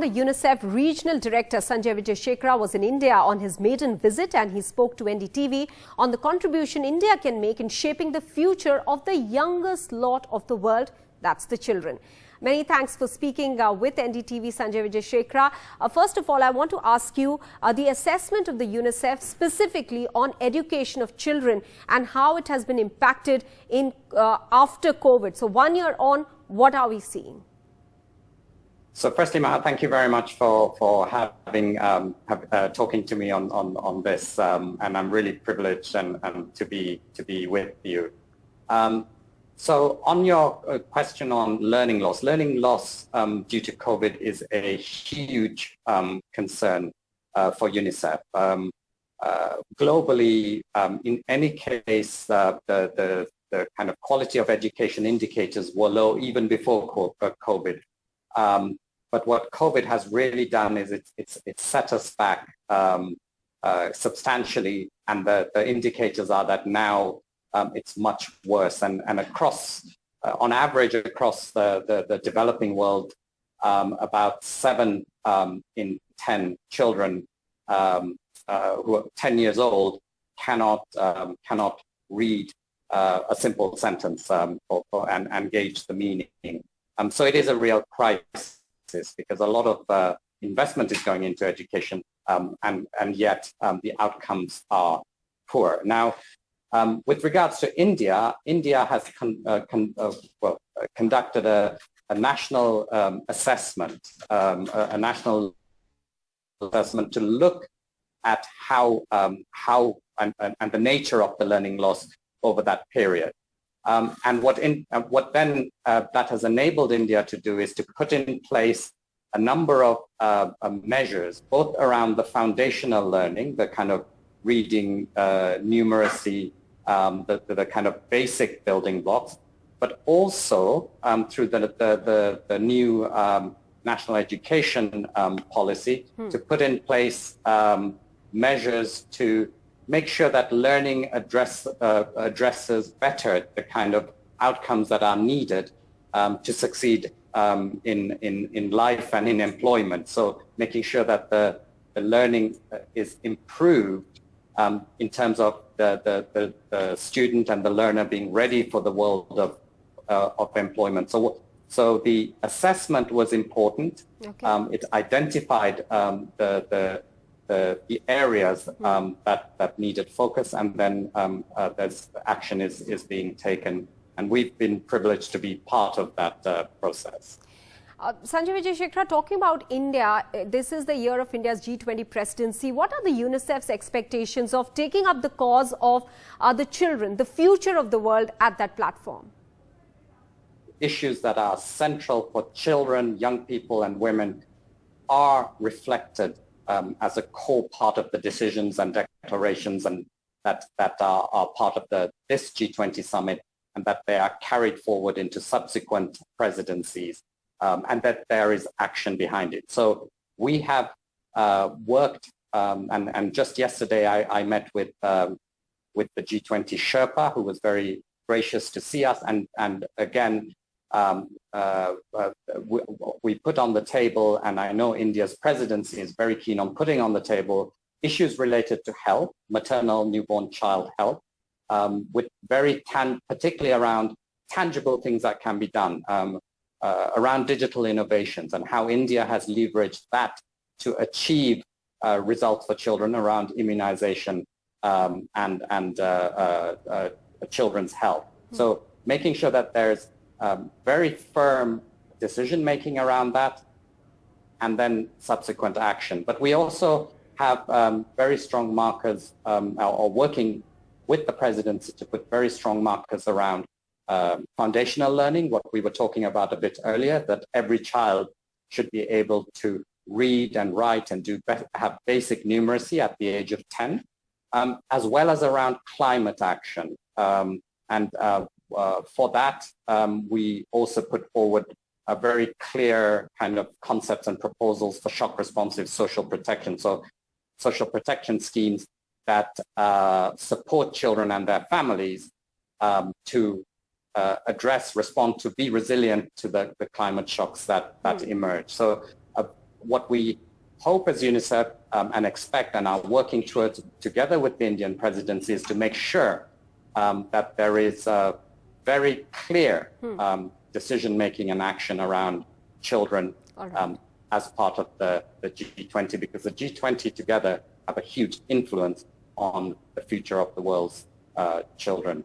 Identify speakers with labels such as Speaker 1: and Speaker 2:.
Speaker 1: the UNICEF Regional Director Sanjay Wijesekera was in India on his maiden visit, and he spoke to NDTV on the contribution India can make in shaping the future of the youngest lot of the world, that's the children. Many thanks for speaking with NDTV, Sanjay Wijesekera. First of all, I want to ask you the assessment of the UNICEF specifically on education of children and how it has been impacted in after COVID. So 1 year on, what are we seeing?
Speaker 2: So firstly, Maha, thank you very much for having talking to me on this, and I'm really privileged and to be with you. So on your question on learning loss due to COVID is a huge concern for UNICEF. Globally, in any case, the kind of quality of education indicators were low even before COVID. But what COVID has really done is it's set us back substantially, and the indicators are that now it's much worse, and across, on average across the developing world, about 7 in 10 children who are 10 years old cannot read a simple sentence and gauge the meaning. So it is a real crisis, because a lot of investment is going into education, and yet the outcomes are poor. Now, with regards to India, India has conducted a national assessment, a national assessment to look at how and the nature of the learning loss over that period. And what then that has enabled India to do is to put in place a number of measures, both around the foundational learning, the kind of reading, numeracy, the kind of basic building blocks, but also through the new national education policy to put in place measures to make sure that learning addresses better the kind of outcomes that are needed to succeed in life and in employment. So making sure that the learning is improved in terms of the student and the learner being ready for the world of employment. So the assessment was important. Okay. It identified the areas that needed focus, and then there's action is being taken, and we've been privileged to be part of that process.
Speaker 1: Sanjay Wijesekera, talking about India, this is the year of India's G20 presidency. What are the UNICEF's expectations of taking up the cause of the children, the future of the world at that platform?
Speaker 2: Issues that are central for children, young people and women are reflected as a core part of the decisions and declarations and that are part of this G20 summit, and that they are carried forward into subsequent presidencies, and that there is action behind it. So we have worked, and just yesterday I met with the G20 Sherpa, who was very gracious to see us, and again, we put on the table, and I know India's presidency is very keen on putting on the table issues related to health, maternal, newborn child health, with particularly around tangible things that can be done, around digital innovations and how India has leveraged that to achieve results for children around immunization and children's health. So making sure that there's very firm decision-making around that, and then subsequent action. But we also have very strong markers, or working with the presidency to put very strong markers around foundational learning, what we were talking about a bit earlier, that every child should be able to read and write and have basic numeracy at the age of 10, as well as around climate action. For that, we also put forward a very clear kind of concepts and proposals for shock responsive social protection. So social protection schemes that support children and their families to respond to be resilient to the climate shocks that emerge. So what we hope as UNICEF and expect and are working towards together with the Indian presidency is to make sure that there is a very clear decision-making and action around children as part of the G20, because the G20 together have a huge influence on the future of the world's children.